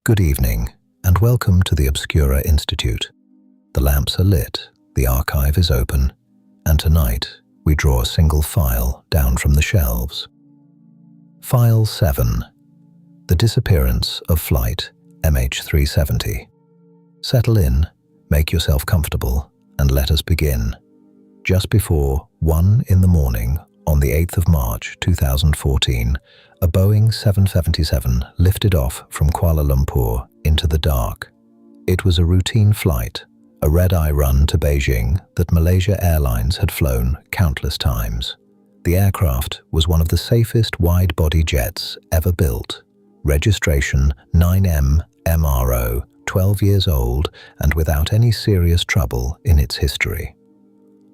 Good evening, and welcome to the Obscura Institute. The lamps are lit, the archive is open, and tonight we draw a single file down from the shelves. File 7. The Disappearance of Flight MH370. Settle in, make yourself comfortable, and let us begin. Just before 1 in the morning, on the 8th of March 2014, a Boeing 777 lifted off from Kuala Lumpur into the dark. It was a routine flight, a red-eye run to Beijing that Malaysia Airlines had flown countless times. The aircraft was one of the safest wide-body jets ever built. Registration 9M MRO, 12 years old and without any serious trouble in its history.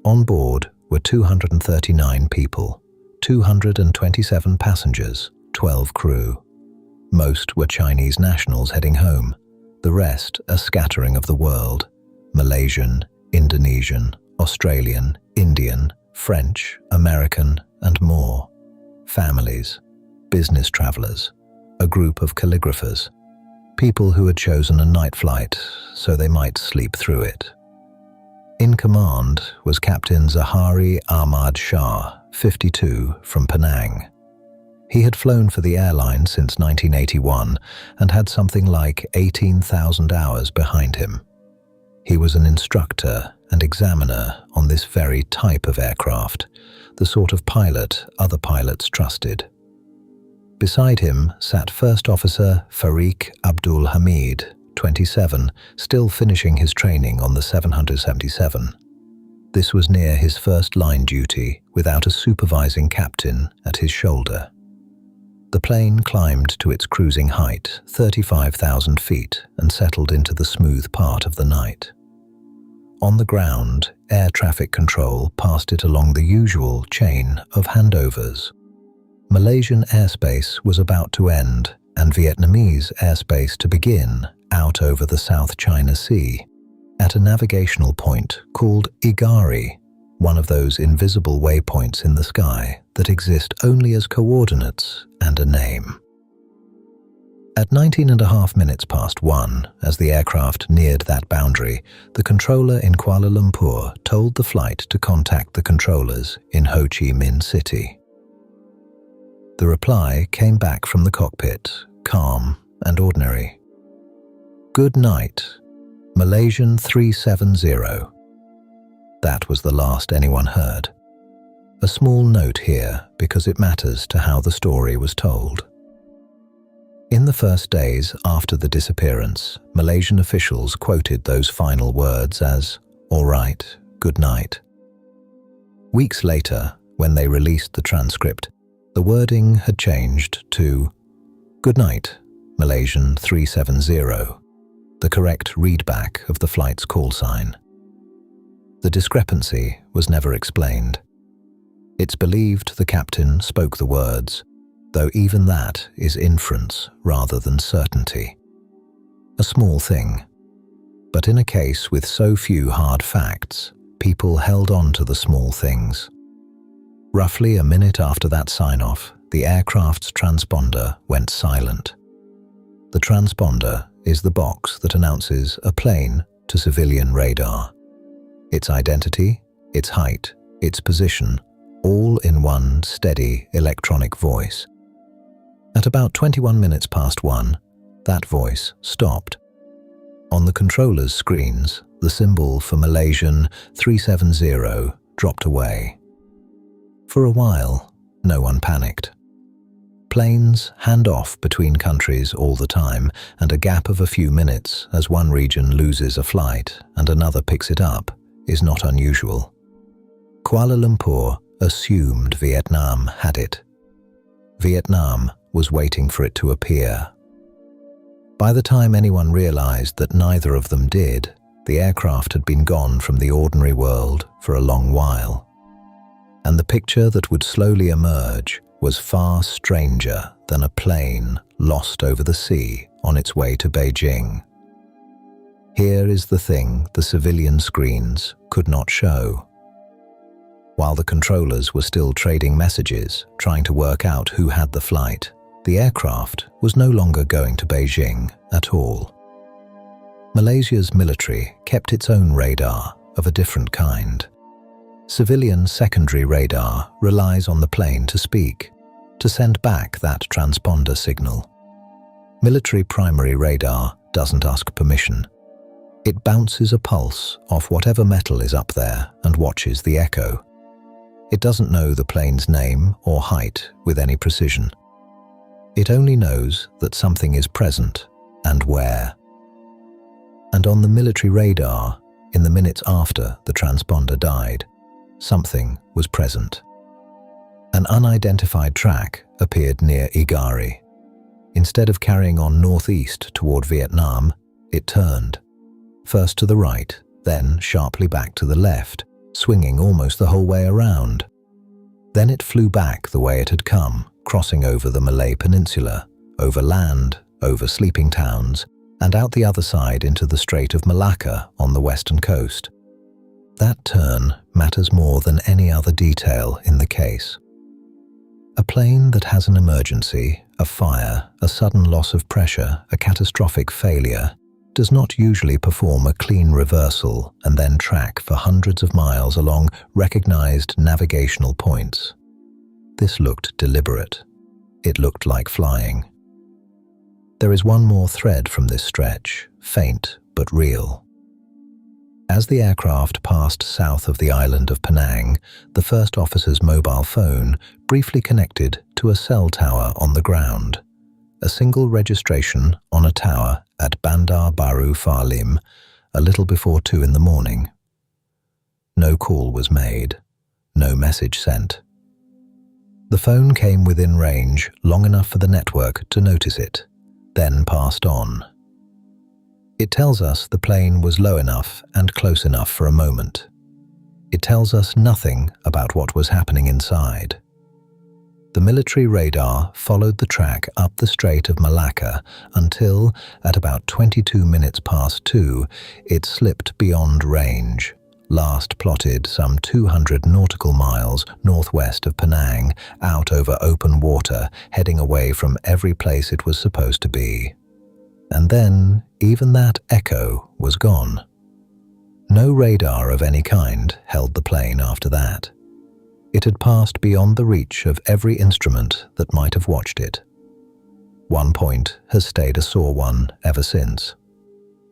On board were 239 people, 227 passengers, 12 crew. Most were Chinese nationals heading home, the rest a scattering of the world: Malaysian, Indonesian, Australian, Indian, French, American, and more. Families, business travelers, a group of calligraphers, people who had chosen a night flight so they might sleep through it. In command was Captain Zahari Ahmad Shah, 52, from Penang. He had flown for the airline since 1981 and had something like 18,000 hours behind him. He was an instructor and examiner on this very type of aircraft, the sort of pilot other pilots trusted. Beside him sat First Officer Farik Abdul Hamid, 27, still finishing his training on the 777. This was near his first line duty without a supervising captain at his shoulder. The plane climbed to its cruising height, 35,000 feet, and settled into the smooth part of the night. On the ground, air traffic control passed it along the usual chain of handovers. Malaysian airspace was about to end and Vietnamese airspace to begin out over the South China Sea, at a navigational point called Igari, one of those invisible waypoints in the sky that exist only as coordinates and a name. At 19.5 minutes past 1, as the aircraft neared that boundary, the controller in Kuala Lumpur told the flight to contact the controllers in Ho Chi Minh City. The reply came back from the cockpit, calm and ordinary. "Good night, Malaysian 370. That was the last anyone heard. A small note here because it matters to how the story was told. In the first days after the disappearance, Malaysian officials quoted those final words as, "All right, good night." Weeks later, when they released the transcript, the wording had changed to, "Good night, Malaysian 370, the correct readback of the flight's call sign. The discrepancy was never explained. It's believed the captain spoke the words, though even that is inference rather than certainty. A small thing, but in a case with so few hard facts, people held on to the small things. Roughly a minute after that sign-off, the aircraft's transponder went silent. The transponder is the box that announces a plane to civilian radar. Its identity, its height, its position, all in one steady electronic voice. At about 21 minutes past 1, that voice stopped. On the controller's screens, the symbol for Malaysian 370 dropped away. For a while, no one panicked. Planes hand off between countries all the time, and a gap of a few minutes as one region loses a flight and another picks it up is not unusual. Kuala Lumpur assumed Vietnam had it. Vietnam was waiting for it to appear. By the time anyone realized that neither of them did, the aircraft had been gone from the ordinary world for a long while. And the picture that would slowly emerge was far stranger than a plane lost over the sea on its way to Beijing. Here is the thing the civilian screens could not show. While the controllers were still trading messages, trying to work out who had the flight, The aircraft was no longer going to Beijing at all. Malaysia's military kept its own radar of a different kind. Civilian secondary radar relies on the plane to speak, to send back that transponder signal. Military primary radar doesn't ask permission. It bounces a pulse off whatever metal is up there and watches the echo. It doesn't know the plane's name or height with any precision. It only knows that something is present and where. And on the military radar, in the minutes after the transponder died, something was present. An unidentified track appeared near Igari. Instead of carrying on northeast toward Vietnam, it turned. First to the right, then sharply back to the left, swinging almost the whole way around. Then it flew back the way it had come, crossing over the Malay Peninsula, over land, over sleeping towns, and out the other side into the Strait of Malacca on the western coast. That turn matters more than any other detail in the case. A plane that has an emergency, a fire, a sudden loss of pressure, a catastrophic failure, does not usually perform a clean reversal and then track for hundreds of miles along recognized navigational points. This looked deliberate. It looked like flying. There is one more thread from this stretch, faint but real. As the aircraft passed south of the island of Penang, the first officer's mobile phone briefly connected to a cell tower on the ground. A single registration on a tower at Bandar Baru Farlim, a little before 2 in the morning. No call was made, no message sent. The phone came within range long enough for the network to notice it, then passed on. It tells us the plane was low enough and close enough for a moment. It tells us nothing about what was happening inside. The military radar followed the track up the Strait of Malacca until, at about 22 minutes past 2, it slipped beyond range, last plotted some 200 nautical miles northwest of Penang, out over open water, heading away from every place it was supposed to be. And then, even that echo was gone. No radar of any kind held the plane after that. It had passed beyond the reach of every instrument that might have watched it. One point has stayed a sore one ever since.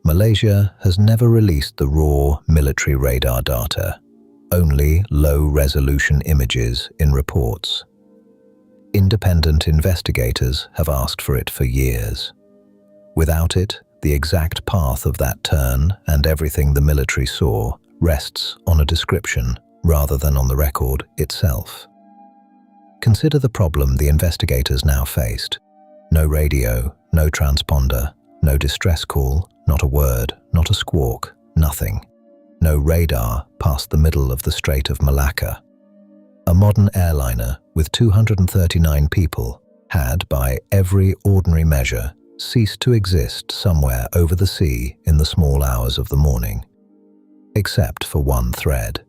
Malaysia has never released the raw military radar data, only low-resolution images in reports. Independent investigators have asked for it for years. Without it, the exact path of that turn and everything the military saw rests on a description rather than on the record itself. Consider the problem the investigators now faced. No radio, no transponder, no distress call, not a word, not a squawk, nothing. No radar past the middle of the Strait of Malacca. A modern airliner with 239 people had, by every ordinary measure, ceased to exist somewhere over the sea in the small hours of the morning, except for one thread.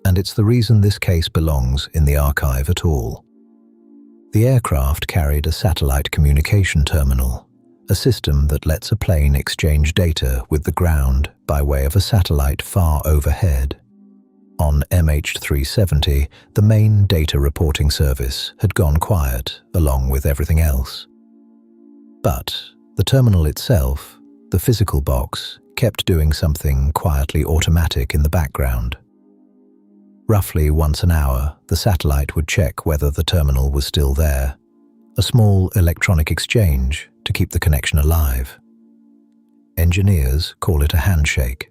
And it's the reason this case belongs in the archive at all. The aircraft carried a satellite communication terminal, a system that lets a plane exchange data with the ground by way of a satellite far overhead. On MH370, the main data reporting service had gone quiet along with everything else. But the terminal itself, the physical box, kept doing something quietly automatic in the background. Roughly once an hour, the satellite would check whether the terminal was still there, a small electronic exchange to keep the connection alive. Engineers call it a handshake.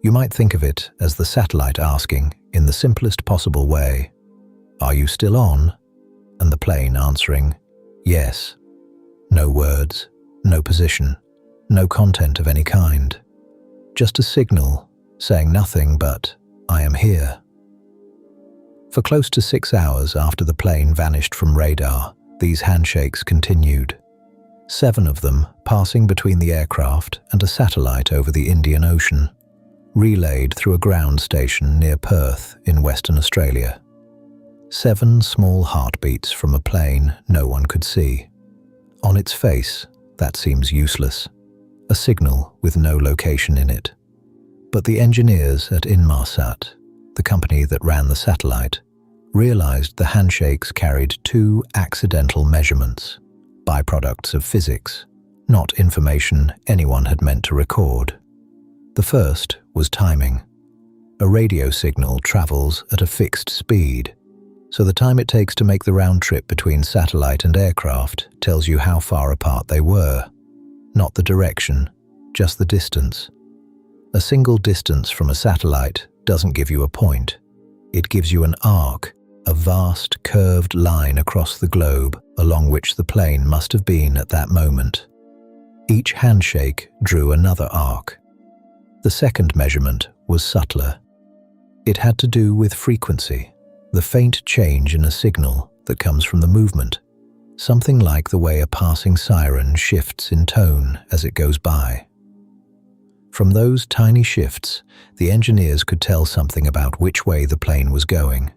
You might think of it as the satellite asking, in the simplest possible way, "Are you still on?" and the plane answering, "Yes." No words, no position, no content of any kind. Just a signal saying nothing but, "I am here." For close to 6 hours after the plane vanished from radar, these handshakes continued. 7 of them passing between the aircraft and a satellite over the Indian Ocean, relayed through a ground station near Perth in Western Australia. 7 small heartbeats from a plane no one could see. On its face, that seems useless. A signal with no location in it. But the engineers at Inmarsat, the company that ran the satellite, realized the handshakes carried 2 accidental measurements, byproducts of physics, not information anyone had meant to record. The first was timing. A radio signal travels at a fixed speed, so the time it takes to make the round trip between satellite and aircraft tells you how far apart they were. Not the direction, just the distance. A single distance from a satellite doesn't give you a point. It gives you an arc, a vast curved line across the globe along which the plane must have been at that moment. Each handshake drew another arc. The second measurement was subtler. It had to do with frequency, the faint change in a signal that comes from the movement, something like the way a passing siren shifts in tone as it goes by. From those tiny shifts, the engineers could tell something about which way the plane was going.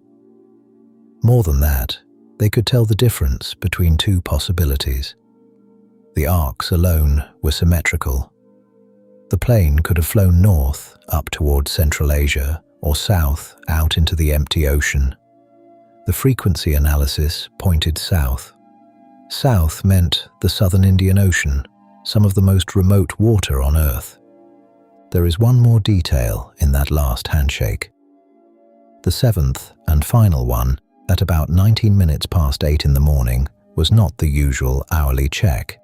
More than that, they could tell the difference between 2 possibilities. The arcs alone were symmetrical. The plane could have flown north up towards Central Asia or south out into the empty ocean. The frequency analysis pointed south. South meant the southern Indian Ocean, some of the most remote water on Earth. There is one more detail in that last handshake. The 7th and final one, at about 19 minutes past 8 in the morning, was not the usual hourly check.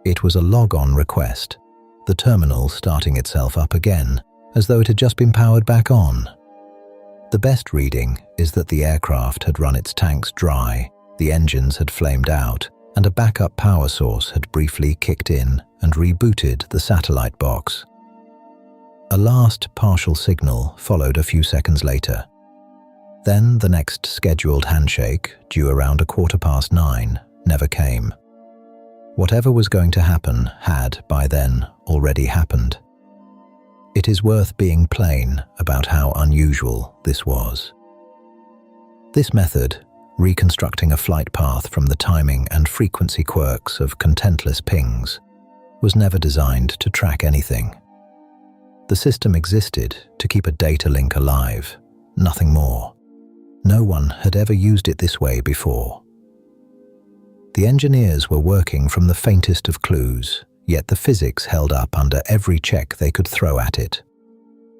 It was a log-on request, the terminal starting itself up again, as though it had just been powered back on. The best reading is that the aircraft had run its tanks dry, the engines had flamed out, and a backup power source had briefly kicked in and rebooted the satellite box. A last partial signal followed a few seconds later. Then the next scheduled handshake, due around 9:15, never came. Whatever was going to happen had, by then, already happened. It is worth being plain about how unusual this was. This method, reconstructing a flight path from the timing and frequency quirks of contentless pings, was never designed to track anything. The system existed to keep a data link alive, nothing more. No one had ever used it this way before. The engineers were working from the faintest of clues, yet the physics held up under every check they could throw at it.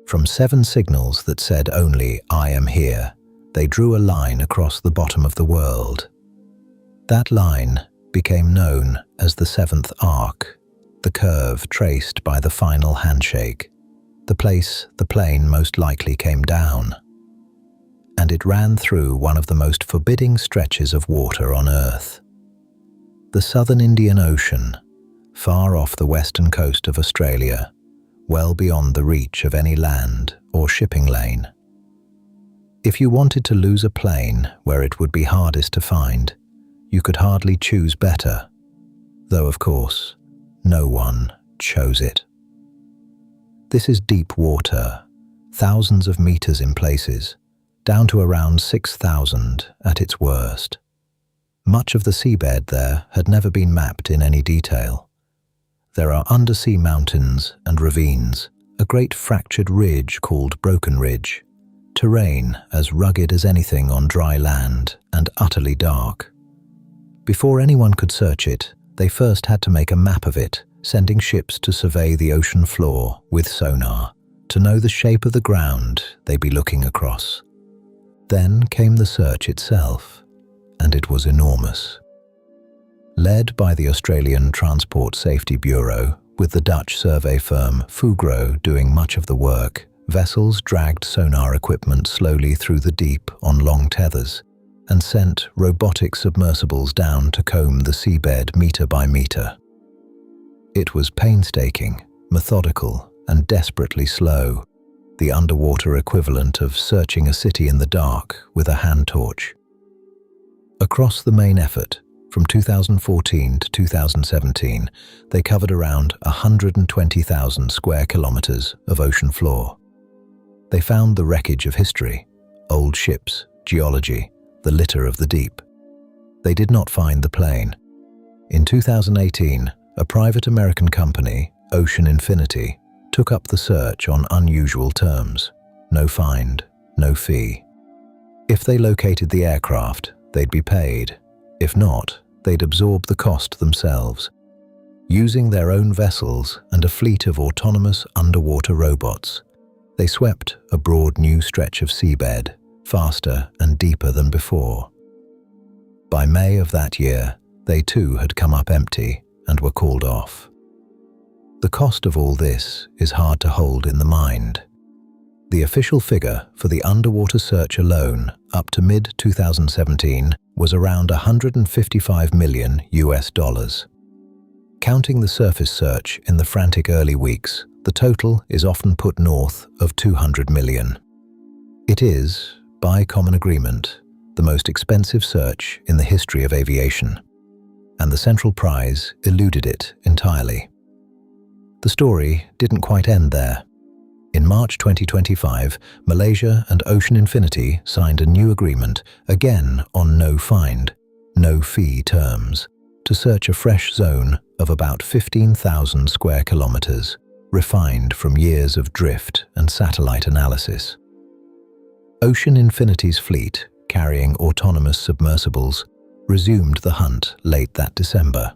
From 7 signals that said only, "I am here," they drew a line across the bottom of the world. That line became known as the 7th arc, the curve traced by the final handshake, the place the plane most likely came down. And it ran through one of the most forbidding stretches of water on Earth. The southern Indian Ocean, far off the western coast of Australia, well beyond the reach of any land or shipping lane. If you wanted to lose a plane where it would be hardest to find, you could hardly choose better, though of course, no one chose it. This is deep water, thousands of meters in places, down to around 6,000 at its worst. Much of the seabed there had never been mapped in any detail. There are undersea mountains and ravines, a great fractured ridge called Broken Ridge, terrain as rugged as anything on dry land and utterly dark. Before anyone could search it, they first had to make a map of it, sending ships to survey the ocean floor with sonar, to know the shape of the ground they'd be looking across. Then came the search itself, and it was enormous. Led by the Australian Transport Safety Bureau, with the Dutch survey firm Fugro doing much of the work, vessels dragged sonar equipment slowly through the deep on long tethers and sent robotic submersibles down to comb the seabed meter by meter. It was painstaking, methodical, and desperately slow, the underwater equivalent of searching a city in the dark with a hand torch. Across the main effort, from 2014 to 2017, they covered around 120,000 square kilometers of ocean floor. They found the wreckage of history, old ships, geology, the litter of the deep. They did not find the plane. In 2018, a private American company, Ocean Infinity, took up the search on unusual terms. No find, no fee. If they located the aircraft, they'd be paid. If not, they'd absorb the cost themselves. Using their own vessels and a fleet of autonomous underwater robots, they swept a broad new stretch of seabed, faster and deeper than before. By May of that year, they too had come up empty and were called off. The cost of all this is hard to hold in the mind. The official figure for the underwater search alone up to mid-2017 was around $155 million US. Counting the surface search in the frantic early weeks, the total is often put north of 200 million. It is, by common agreement, the most expensive search in the history of aviation, and the central prize eluded it entirely. The story didn't quite end there. In March 2025, Malaysia and Ocean Infinity signed a new agreement, again on no find, no fee terms, to search a fresh zone of about 15,000 square kilometers, refined from years of drift and satellite analysis. Ocean Infinity's fleet, carrying autonomous submersibles, resumed the hunt late that December.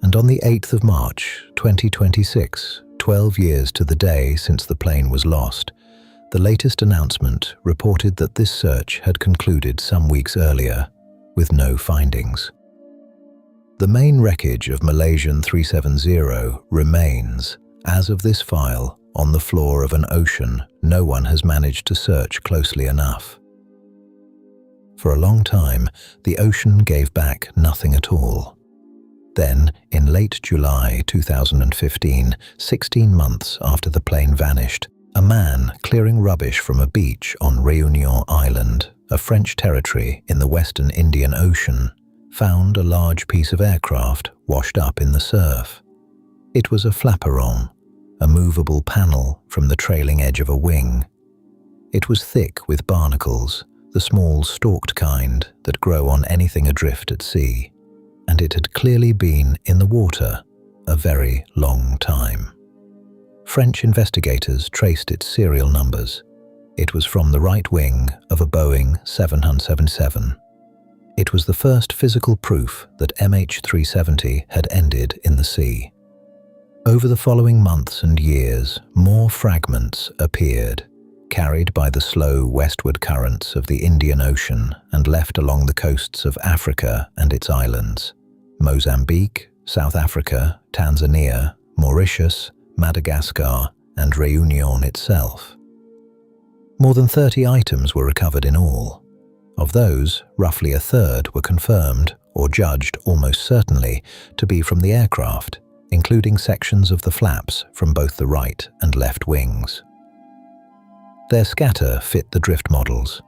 And on the 8th of March, 2026, 12 years to the day since the plane was lost, the latest announcement reported that this search had concluded some weeks earlier, with no findings. The main wreckage of Malaysian 370 remains, as of this file, on the floor of an ocean no one has managed to search closely enough. For a long time, the ocean gave back nothing at all. Then, in late July 2015, 16 months after the plane vanished, a man clearing rubbish from a beach on Réunion Island, a French territory in the western Indian Ocean, found a large piece of aircraft washed up in the surf. It was a flaperon, a movable panel from the trailing edge of a wing. It was thick with barnacles, the small stalked kind that grow on anything adrift at sea, and it had clearly been in the water a very long time. French investigators traced its serial numbers. It was from the right wing of a Boeing 777. It was the first physical proof that MH370 had ended in the sea. Over the following months and years, more fragments appeared, carried by the slow westward currents of the Indian Ocean and left along the coasts of Africa and its islands: Mozambique, South Africa, Tanzania, Mauritius, Madagascar, and Réunion itself. More than 30 items were recovered in all. Of those, roughly a third were confirmed, or judged almost certainly, to be from the aircraft, including sections of the flaps from both the right and left wings. Their scatter fit the drift models,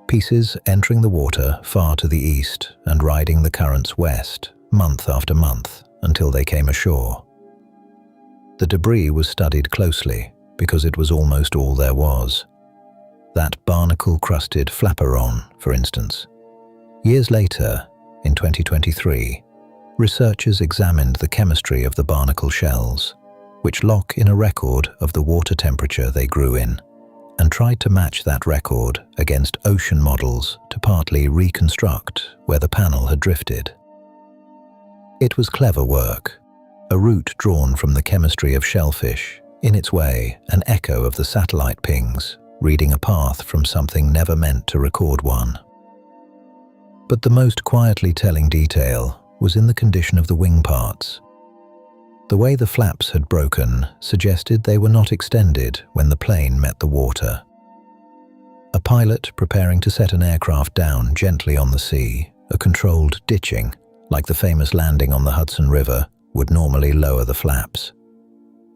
pieces entering the water far to the east and riding the currents west, month after month, until they came ashore. The debris was studied closely because it was almost all there was. That barnacle-crusted flaperon, for instance. Years later, in 2023, researchers examined the chemistry of the barnacle shells, which lock in a record of the water temperature they grew in, and tried to match that record against ocean models to partly reconstruct where the panel had drifted. It was clever work, a route drawn from the chemistry of shellfish, in its way an echo of the satellite pings, reading a path from something never meant to record one. But the most quietly telling detail was in the condition of the wing parts. The way the flaps had broken suggested they were not extended when the plane met the water. A pilot preparing to set an aircraft down gently on the sea, a controlled ditching, like the famous landing on the Hudson River, would normally lower the flaps.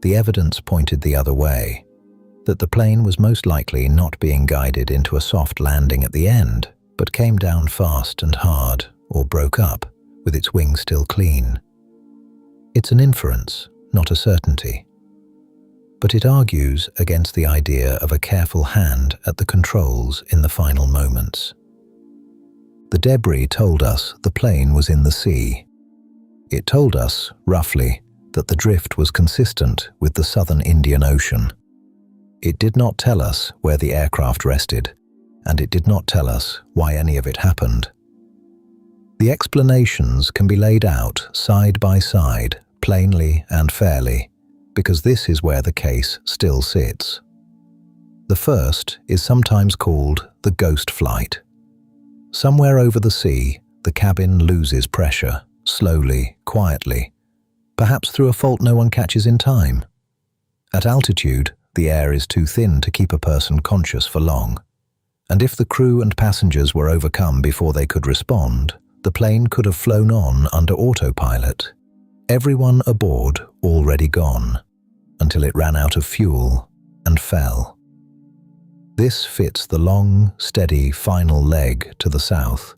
The evidence pointed the other way, that the plane was most likely not being guided into a soft landing at the end, but came down fast and hard, or broke up, with its wings still clean. It's an inference, not a certainty. But it argues against the idea of a careful hand at the controls in the final moments. The debris told us the plane was in the sea. It told us, roughly, that the drift was consistent with the southern Indian Ocean. It did not tell us where the aircraft rested, and it did not tell us why any of it happened. The explanations can be laid out side by side, plainly and fairly, because this is where the case still sits. The first is sometimes called the ghost flight. Somewhere over the sea, the cabin loses pressure, slowly, quietly, perhaps through a fault no one catches in time. At altitude, the air is too thin to keep a person conscious for long, and if the crew and passengers were overcome before they could respond, the plane could have flown on under autopilot, everyone aboard already gone, until it ran out of fuel and fell. This fits the long, steady final leg to the south,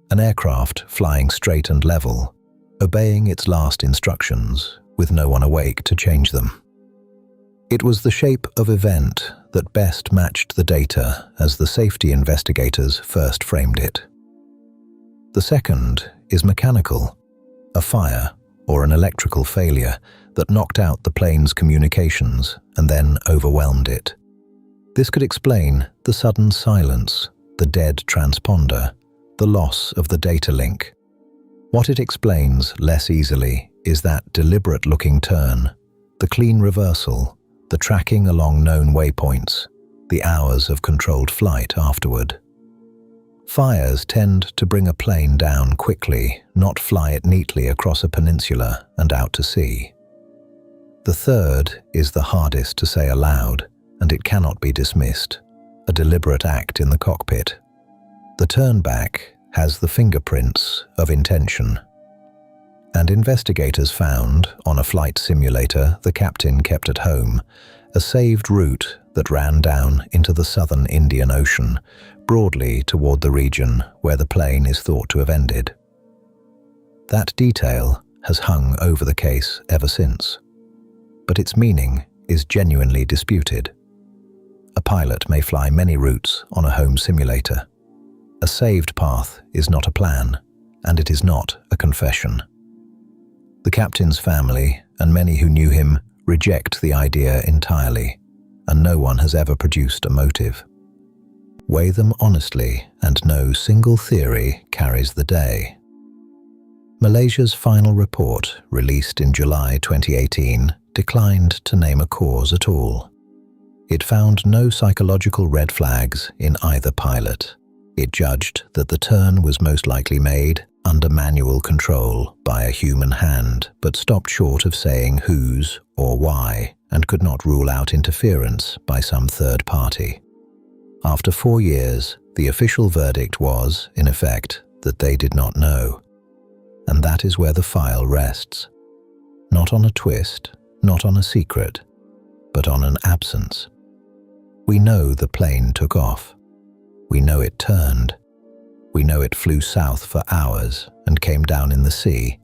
an aircraft flying straight and level, obeying its last instructions with no one awake to change them. It was the shape of event that best matched the data as the safety investigators first framed it. The second is mechanical, a fire or an electrical failure that knocked out the plane's communications and then overwhelmed it. This could explain the sudden silence, the dead transponder, the loss of the data link. What it explains less easily is that deliberate-looking turn, the clean reversal, the tracking along known waypoints, the hours of controlled flight afterward. Fires tend to bring a plane down quickly, not fly it neatly across a peninsula and out to sea. The third is the hardest to say aloud, and it cannot be dismissed, a deliberate act in the cockpit. The turnback has the fingerprints of intention. And investigators found, on a flight simulator the captain kept at home, a saved route that ran down into the southern Indian Ocean, broadly toward the region where the plane is thought to have ended. That detail has hung over the case ever since, but its meaning is genuinely disputed. A pilot may fly many routes on a home simulator. A saved path is not a plan, and it is not a confession. The captain's family, and many who knew him, reject the idea entirely, and no one has ever produced a motive. Weigh them honestly, and no single theory carries the day. Malaysia's final report, released in July 2018, declined to name a cause at all. It found no psychological red flags in either pilot. It judged that the turn was most likely made under manual control by a human hand, but stopped short of saying whose or why, and could not rule out interference by some third party. After 4 years, the official verdict was, in effect, that they did not know. And that is where the file rests. Not on a twist, not on a secret, but on an absence. We know the plane took off. We know it turned. We know it flew south for hours and came down in the sea,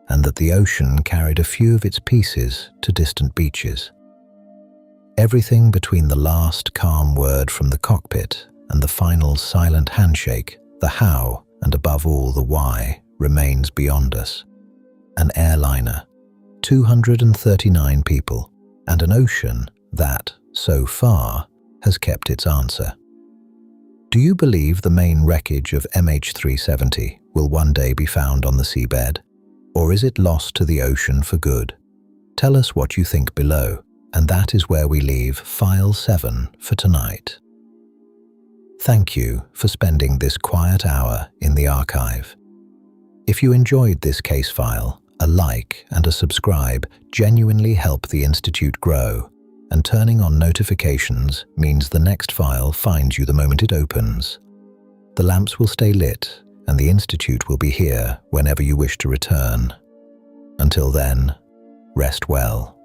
and that the ocean carried a few of its pieces to distant beaches. Everything between the last calm word from the cockpit and the final silent handshake, the how, and above all the why, remains beyond us. An airliner, 239 people, and an ocean that, so far, has kept its answer. Do you believe the main wreckage of MH370 will one day be found on the seabed? Or is it lost to the ocean for good? Tell us what you think below, and that is where we leave File 7 for tonight. Thank you for spending this quiet hour in the archive. If you enjoyed this case file, a like and a subscribe genuinely help the Institute grow, and turning on notifications means the next file finds you the moment it opens. The lamps will stay lit, and the Institute will be here whenever you wish to return. Until then, rest well.